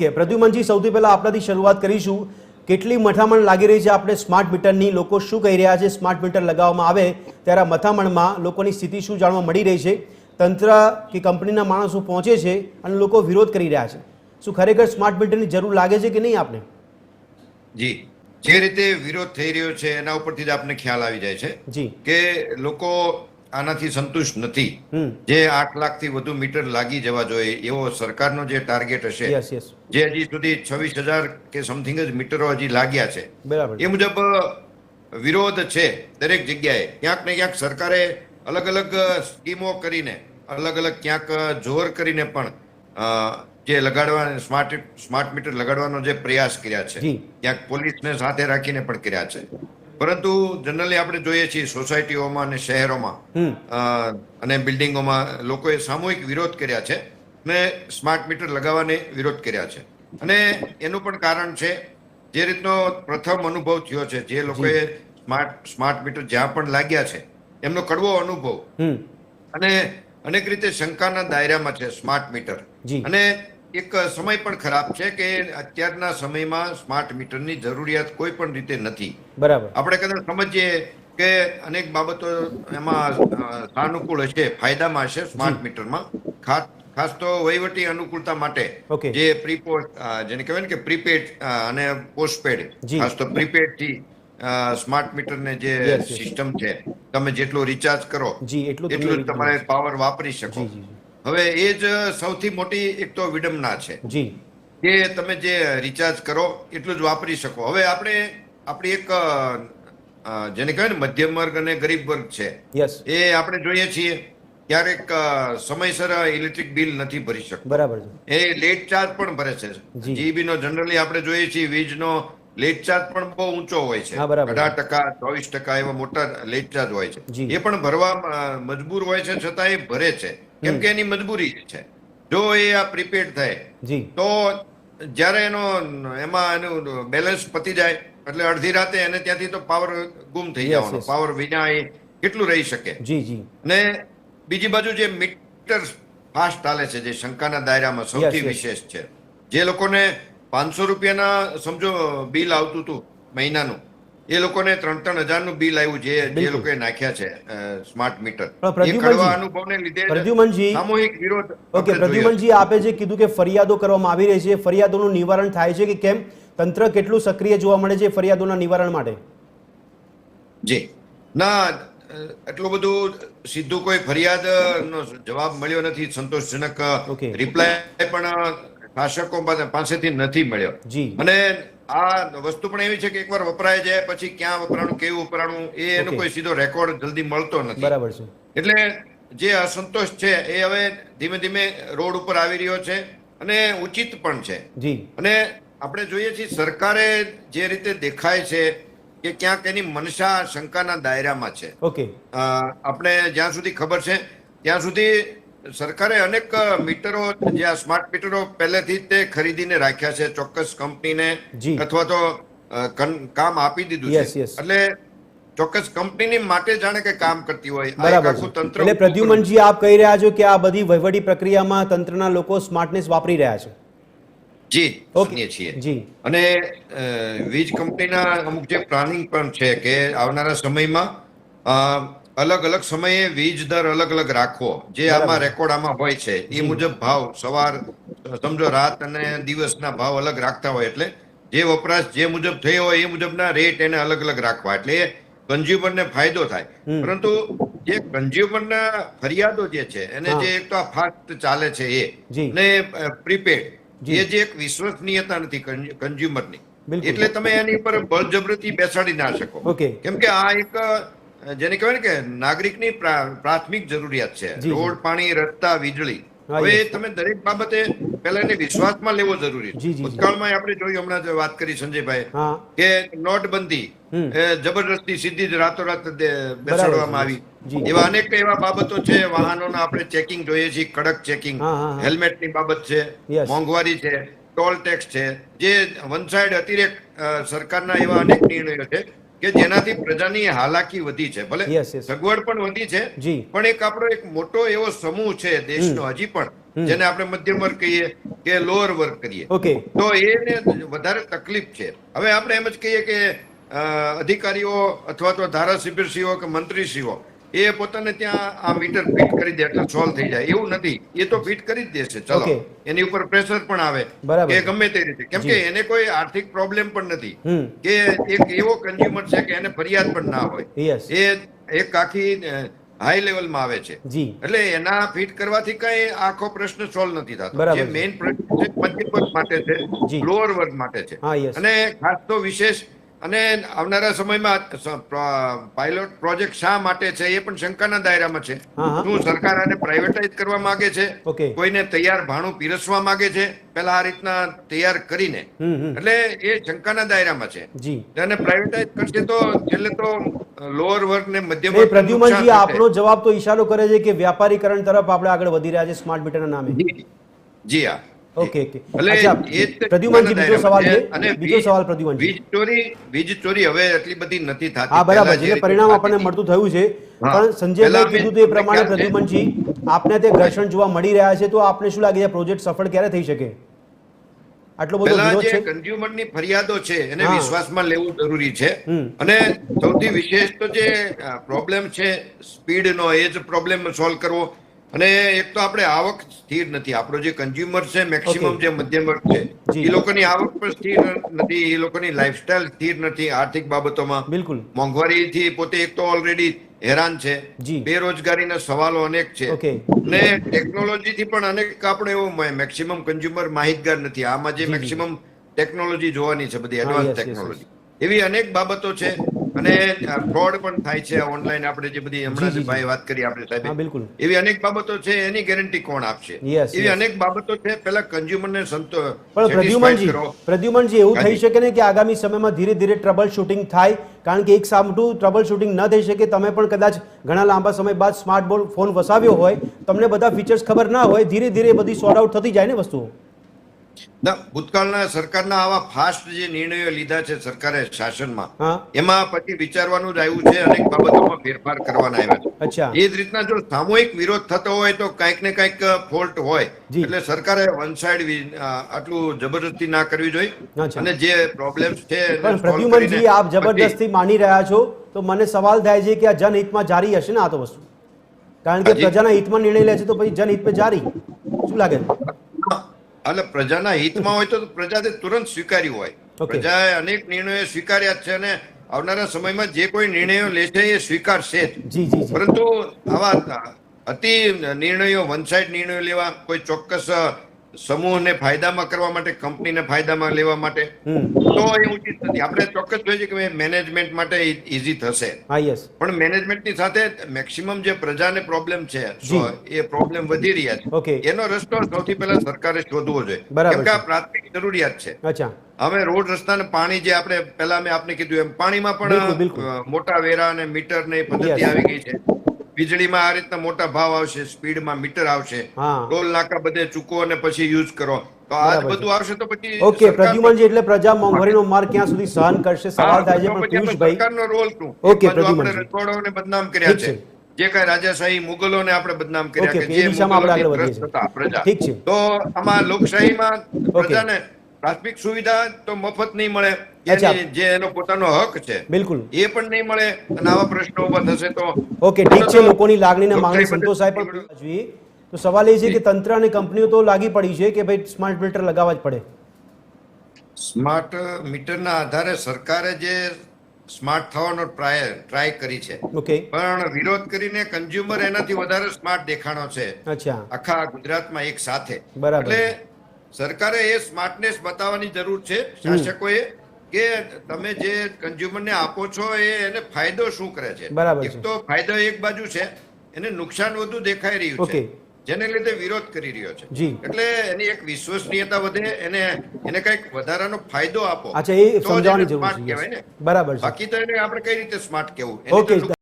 કે પ્રદ્યુમનજી, સૌથી પહેલા આપણાથી શરૂઆત કરીશું. કેટલી મથામણ લાગી રહી છે આપણે સ્માર્ટ મીટરની? લોકો શું કહી રહ્યા છે? સ્માર્ટ મીટર લગાવવામાં આવે ત્યારે મથામણમાં લોકોની સ્થિતિ શું જાણવા મળી રહી છે? તંત્ર કે કંપનીના માણસો પહોંચે છે અને લોકો વિરોધ કરી રહ્યા છે. શું ખરેખર સ્માર્ટ મીટરની જરૂર લાગે છે કે નહીં આપને? જી, જે રીતે વિરોધ થઈ રહ્યો છે એના ઉપરથી જ આપને ખ્યાલ આવી જાય છે જી કે લોકો આનાથી સંતુષ્ટ નથી. જે 8 લાખથી વધુ મીટર લાગી જવા જોઈએ એવો સરકારનો જે ટાર્ગેટ હશે, યસ યસ, જે હજી સુધી 26,000 કે સમથિંગ જ મીટરો હજી લાગ્યા છે, બરાબર, એ મુજબ વિરોધ છે દરેક જગ્યાએ. ક્યાંક ને ક્યાંક સરકારે અલગ અલગ સ્કીમો કરીને, અલગ અલગ ક્યાંક જોર કરીને પણ જે લગાડવા સ્માર્ટ મીટર લગાડવાનો જે પ્રયાસ કર્યા છે, ક્યાંક પોલીસને સાથે રાખીને પણ કર્યા છે. પરંતુ જનરલી આપણે જોઈએ છીએ સોસાયટીઓમાં અને શહેરોમાં અને બિલ્ડિંગોમાં લોકોએ સામૂહિક વિરોધ કર્યા છે અને સ્માર્ટ મીટર લગાવવાને વિરોધ કર્યા છે. અને એનું પણ કારણ છે જે રીતનો પ્રથમ અનુભવ થયો છે, જે લોકોએ સ્માર્ટ મીટર જ્યાં પણ લાગ્યા છે એમનો કડવો અનુભવ, અને અનેક રીતે શંકાના દાયરામાં છે સ્માર્ટ મીટર. અને એક સમય પણ ખરાબ છે કે અત્યારના સમયમાં સ્માર્ટ મીટરની જરૂરિયાત કોઈ પણ રીતે નથી. બરાબર, આપણે કદાચ સમજીએ કે અનેક બાબતો એમાં સાનુકૂળ હશે, ફાયદામાં હશે સ્માર્ટ મીટરમાં. ખાસ તો વહીવટી અનુકૂળતા માટે જે જેને કહેવાય ને કે પ્રીપેડ અને પોસ્ટપેડ, ખાસ તો પ્રીપેડ થી સ્માર્ટ મીટરને જે સિસ્ટમ છે, તમે જેટલું રિચાર્જ કરો એટલું જ તમારે પાવર વાપરી શકો. હવે એ જ સૌથી મોટી એક તો વિડંબના છે કે તમે જે રિચાર્જ કરો એટલું જ વાપરી શકો. હવે આપણી એક જેને કહેવાય ને મધ્યમ વર્ગ અને ગરીબ વર્ગ છે, એ આપણે જોઈએ છીએ ક્યારેક સમયસર ઇલેક્ટ્રિક બિલ નથી ભરી શકતો. બરાબર, એ લેટ ચાર્જ પણ ભરે છે. જીબી નો જનરલી આપણે જોઈએ છીએ વીજનો લેટ ચાર્જ પણ બહુ ઊંચો હોય છે, 18%, 24% એવા મોટા લેટ ચાર્જ હોય છે. એ પણ ભરવા મજબૂર હોય છે, છતાં એ ભરે છે કેમ કે એની મજબૂરી છે. જો એ આ પ્રીપેડ થાય તો જયારે એમાં એનું બેલેન્સ પતી જાય એટલે અડધી રાતે એને ત્યાંથી તો પાવર ગુમ થઈ જવાનો. પાવર વિના એ કેટલું રહી શકે? અને બીજી બાજુ જે મીટર ફાસ્ટ ચાલે છે, જે શંકાના દાયરામાં સૌથી વિશેષ છે, જે લોકોને 500 રૂપિયાના સમજો બિલ આવતું હતું મહિનાનું, એ લોકોને 3-3 હજારનું બિલ આવ્યું જે લોકોએ નાખ્યા છે સ્માર્ટ મીટર. અનુભવને લીધે સામૂહિક વિરોધ. ઓકે પ્રદ્યુમનજી, આપે જે કીધું કે ફરિયાદો કરવામાં આવી રહી છે, ફરિયાદોનું નિવારણ થાય છે કે કેમ? તંત્ર કેટલું સક્રિય જોવા મળે છે ફરિયાદોના નિવારણ માટે? જી ના, એટલું બધું સીધું કોઈ ફરિયાદનો જવાબ મળ્યો નથી. સંતોષજનક રિપ્લાય પણ શાસકો પાસેથી નથી મળ્યો. અને આ વસ્તુ પણ એવી છે કે એકવાર વપરાય જાય પછી ક્યાં વપરાણું, કેવું વપરાણું, એનો કોઈ સીધો રેકોર્ડ જલ્દી મળતો નથી. બરાબર છે. એટલે જે અસંતોષ છે એ હવે ધીમે ધીમે રોડ ઉપર આવી રહ્યો છે અને ઉચિત પણ છે. અને આપણે જોઈએ છીએ સરકારે જે રીતે દેખાય છે કે ક્યાંક એની મનસા શંકાના દાયરામાં છે. આપણે જ્યાં સુધી ખબર છે ત્યાં સુધી સરકારે અનેક મીટરો, જે આ સ્માર્ટ મીટરો પહેલેથી જ તે ખરીદીને રાખ્યા છે, ચોક્કસ કંપનીને અથવા તો કામ આપી દીધું છે. એટલે ચોક્કસ કંપનીની માટે જાણે કે કામ કરતી હોય આખું તંત્ર. એટલે પ્રદ્યુમનજી, આપ કહી રહ્યા છો કે આ બધી વહીવટી પ્રક્રિયામાં તંત્રના લોકો સ્માર્ટનેસ વાપરી રહ્યા છે? જી, જાણીએ છીએ. અને વીજ કંપનીના અમુક જે પ્લાનિંગ પણ છે કે આવનારા સમયમાં અલગ અલગ સમયે વીજ દર અલગ અલગ રાખવો, જે આમાં રેકોર્ડ આમાં હોય છે એ મુજબ ભાવ સવાર સમજો રાત અને દિવસના ભાવ અલગ રાખતા હોય. એટલે જે વપરાશ જે મુજબ થયો હોય એ મુજબના રેટ એને અલગ અલગ રાખવા, એટલે કન્ઝ્યુમરને ફાયદો થાય. પરંતુ જે કન્ઝ્યુમરના ફરિયાદો જે છે એને જે એક તો આ ફાસ્ટ ચાલે છે એ ને પ્રીપેડ, એ જે એક વિશ્વસનીયતા નથી કન્ઝ્યુમરની, એટલે તમે એની પર બળજબરીથી બેસાડી ના શકો. કેમ કે આ એક જેને કહેવાય ને કે નાગરિકની પ્રાથમિક જરૂરિયાત છે. રોડ, પાણી, રસ્તા, વીજળી. હવે તમે દરેક બાબતે પહેલા એને વિશ્વાસમાં લેવો જરૂરી છે. ભૂતકાળમાં આપણે જોયું, હમણાં જ વાત કરી સંજયભાઈ કે નોટબંધી જબરદસ્તી સીધી જ રાતોરાત બેસાડવામાં આવી. એવા અનેક એવા બાબતો છે. વાહનોના આપણે ચેકિંગ જોઈએ છીએ, કડક ચેકિંગ, હેલ્મેટની બાબત છે, મોંઘવારી છે, ટોલ ટેક્સ છે, જે વન સાઇડ અતિરેક સરકારના એવા અનેક નિર્ણયો છે કે જેનાથી પ્રજાની હાલાકી વધી છે. ભલે સગવડ પણ વધી છે, પણ એક આપણો એક મોટો એવો સમૂહ છે દેશનો હજી પણ જેને આપણે મધ્યમ વર્ગ કહીએ કે લોઅર વર્ગ કરીએ, ઓકે, તો એને વધારે તકલીફ છે. હવે આપણે એમ જ કહીએ કે અધિકારીઓ અથવા તો ધારાસભ્યશ્રીઓ કે મંત્રીશ્રીઓ એ પોતાને ત્યાં આ મીટર ફિટ કરી દે એટલે સોલ્વ થઈ જાય, એવું નથી. એ તો ફિટ કરી જ દેશે, ચલો. Okay. એની ઉપર પ્રેશર પણ આવે બરાબર. કે ગમે તે રીતે, કેમ કે એને કોઈ આર્થિક પ્રોબ્લેમ પણ નથી, હમ, કે એક એવો કન્ઝ્યુમર છે કે એને ફરિયાદ પણ ના હોય. યસ, એ એક આખી હાઈ લેવલમાં આવે છે, જી, એટલે એના ફિટ કરવાથી કઈ આખો પ્રશ્ન સોલ્વ નથી થતો. બરાબર જે છે. મેઇન પ્રશ્ન છે મધ્યમ વર્ગ માટે છે, જી. લોઅર વર્ગ માટે છે. હા, યસ, અને ખાસ તો વિશેષ અને આવનારા સમયમાં પાયલોટ પ્રોજેક્ટ શા માટે છે એ પણ શંકાના દાયરામાં છે. હા, હા. શું સરકાર આને પ્રાઇવેટાઇઝ કરવા માંગે છે, ઓકે, કોઈને તૈયાર ભાણું પીરસવા માંગે છે પેલા આ રીતના તૈયાર કરીને, એટલે એ શંકાના દાયરામાં છે. જી. અને પ્રાઇવેટાઇઝ કરશે તો છેલ્લે તો લોઅર વર્ગ ને મધ્યમ એ વર્ગને પ્રદ્યુમનજી નુકસાન થશે. આપનો જવાબ તો ઈશારો કરે છે કે વ્યાપારીકરણ તરફ આપણે આગળ વધી રહ્યા છે સ્માર્ટ મીટરના નામે. જી હા. Okay, okay. એટલે અચ્છા, એ જ પ્રદ્યુમનજી બીજો સવાલ છે, અને બીજો સવાલ પ્રદ્યુમનજી. વીજ ચોરી હવે એટલી બધી નથી થતી. હા, બરાબર પહેલા છે, જે એટલે પરિણામ રીતે આપણને થતી મળતું થયું છે. હા. પણ સંજયભાઈ પહેલા કીધું તે અમે પ્રમાણે ખ્યાલ છે. પ્રદ્યુમનજી આપને તે ઘર્ષણ જોવા મળી રહ્યા છે, તો આપને શું લાગે છે પ્રોજેક્ટ સફળ ક્યારે થઈ શકે? આટલો બધો પહેલા વિરોધ જે છે. કન્ઝ્યુમરની ફરિયાદો છે એને હા. વિશ્વાસમાં લેવું જરૂરી છે. હમ. અને સૌથી વિશેષ તો જે પ્રોબ્લેમ છે સ્પીડનો, એ જ પ્રોબ્લેમ સોલ્વ કરવો. અને એક તો આપણે આવક સ્થિર નથી. આપણો જે કન્ઝ્યુમર છે મેક્સિમમ Okay. જે મધ્યમ વર્ગ છે જી. એ લોકોની આવક પણ સ્થિર નથી, એ લોકોની લાઈફસ્ટાઈલ સ્થિર નથી આર્થિક બાબતોમાં. બિલકુલ. મોંઘવારીથી પોતે એક તો ઓલરેડી હેરાન છે, જી. બેરોજગારીના સવાલો અનેક છે, ઓકે, ને ટેકનોલોજીથી પણ અનેક આપણે એવું મેક્સિમમ કન્ઝ્યુમર માહિતગાર નથી. આમાં જે જી, જી. મેક્સિમમ ટેકનોલોજી જોવાની છે, બધી હા, એડવાન્સ yes, yes, ટેકનોલોજી, એવી અનેક બાબતો છે. અને ફ્રોડ પણ થાય છે ઓનલાઈન. આપણે જે બધી હમણાં જી, જે જી. ભાઈ વાત કરી આપણે હા, સાહેબ, બિલકુલ. એવી અનેક બાબતો છે, એની ગેરંટી કોણ આપશે? Yes, એવી yes. અનેક બાબતો છે. પેલા કન્ઝ્યુમરને પણ સેટિસ્ફાઈડ કરો. પ્રદ્યુમનજી એવું થઈ હાજી. શકે ને કે આગામી સમયમાં ધીરે ધીરે ટ્રબલ શૂટિંગ થાય, કારણ કે એક સામટું ટ્રબલ શૂટિંગ ન થઈ શકે. તમે પણ કદાચ ઘણા લાંબા સમય બાદ સ્માર્ટ ફોન વસાવ્યો હોય, તમને બધા ફીચર્સ ખબર ના હોય, ધીરે ધીરે બધી સોર્ટ આઉટ થતી જાય ને વસ્તુઓ. ના, ભૂતકાળના સરકારના આવા ફાસ્ટ જે નિર્ણયો લીધા છે સરકારે શાસનમાં, હા, એમાં પછી વિચારવાનું જ આવ્યું છે, અનેક બાબતોમાં ફેરફાર કરવાના આવ્યા છે. અચ્છા, એ જ રીતના જો સામૂહિક વિરોધ થતો હોય તો કંઈક ને કંઈક ફોલ્ટ હોય. જી. એટલે સરકારે વન સાઈડ આટલું જબરદસ્તી ના કરવી જોઈએ. અચ્છા. અને જે પ્રોબ્લેમ્સ છે એને પણ solve પ્રદ્યુમનજી કરીને આપ જબરદસ્તી માની રહ્યા છો, તો મને સવાલ થાય છે કે આ જનહિતમાં જારી હશે ને આ તો વસ્તુ? કારણ કે હાજી. પ્રજાના હિતમાં નિર્ણય લે છે તો પછી જનહિતમાં જારી શું લાગે છે? એટલે પ્રજાના હિતમાં હોય તો પ્રજાએ તુરંત સ્વીકાર્યું હોય. Okay. પ્રજાએ અનેક નિર્ણયો સ્વીકાર્યા જ છે અને આવનારા સમયમાં જે કોઈ નિર્ણયો લેશે એ સ્વીકારશે જ. જી, જી, જી. પરંતુ આવા અતિ નિર્ણયો, વન સાઈડ નિર્ણયો લેવા, કોઈ ચોક્કસ સમૂહને ફાયદામાં કરવા માટે, કંપનીને ફાયદામાં લેવા માટે, હમ. તો એ ઉચિત નથી. આપણે ચોક્કસ જોઈએ છે કે મેનેજમેન્ટ માટે ઈઝી થશે, હા, યસ, પણ મેનેજમેન્ટની સાથે મેક્સિમમ જે પ્રજાને પ્રોબ્લેમ છે, જી. એ પ્રોબ્લેમ વધી રહ્યા Okay. છે, એનો રસ્તો સૌથી પહેલા સરકારે શોધવો જોઈએ. બરાબર કેમ કે આ છે. પ્રાથમિક જરૂરિયાત છે. અચ્છા, હવે રોડ રસ્તા ને પાણી, જે આપણે પહેલા મેં આપને કીધું એમ, પાણીમાં બિલકુલ, પણ બિલકુલ. મોટા વેરા અને મીટર ને એ પદ્ધતિ Yes. આવી ગઈ છે. વીજળીમાં આ રીતના મોટા ભાવ આવશે, સ્પીડમાં મીટર આવશે, હા. ટોલ નાકા બધે ચૂકવો અને પછી યુઝ કરો, તો આ જ બરાબર છે. બધું આવશે તો પછી ઓકે પ્રદ્યુમનજી, એટલે પ્રજા મોંઘવારીનો માર ક્યાં સુધી સહન કરશે સવાલ થાય છે. તો પણ પછી આપણે પિયુષભાઈ, સરકારનો રોલ શું? ઓકે, એક બાજુ આપણે પ્રદ્યુમનજી. રજવાડાઓને બદનામ કર્યા ઠીક છે, જે કઈ રાજાશાહી મુગલોને આપણે બદનામ કર્યા ઓકે, કે ઓકે, એ જે દિશામાં આપણે આગળ મુગલોથી વધીએ ત્રસ્ત છીએ. હતા પ્રજા. ઠીક છે. તો આમાં લોકશાહીમાં ઓકે. પ્રજાને પ્રાથમિક સુવિધા તો મફત નહીં મળે, અચ્છા. જે એનો પોતાનો હક છે બિલકુલ. એ પણ નહીં મળે, અને આવા પ્રશ્નો ઉભા થશે તો ઓકે, ઠીક છે, લોકોની લાગણીને માંગણી લોકશાહી સંતોષાય પણ જોઈએ. તો સવાલ એ છે કે તંત્ર અને કંપનીઓ તો લાગી પડી છે કે ભાઈ સ્માર્ટ મીટર લગાવવા જ પડે. સ્માર્ટ મીટરના આધારે સરકારે જે સ્માર્ટ થવાનો ટ્રાય કરી છે, ઓકે, પણ વિરોધ કરીને કન્ઝ્યુમર એનાથી વધારે સ્માર્ટ દેખાણો છે અચ્છા, આખા ગુજરાતમાં એક સાથે. બરાબર. એટલે સરકારે એ સ્માર્ટનેસ બતાવવાની જરૂર છે, શાસકોએ, કે તમે જે કન્ઝ્યુમરને આપો છો એને ફાયદો શું કરે છે. બરાબર છે. એક તો ફાયદો એક બાજુ છે, એને નુકસાન વધુ દેખાઈ રહ્યું ઓકે. છે, જેને લીધે વિરોધ કરી રહ્યો છે. જી. એટલે એની એક વિશ્વસનીયતા વધે, એને કઈક વધારાનો ફાયદો આપો, અચ્છા, એ તો જ સમજાવવાની એને જરૂર સ્માર્ટ છે. કહેવાય ને. બરાબર છે. બાકી તો એને આપણે કઈ રીતે સ્માર્ટ કહેવું? એની તો ઓકે.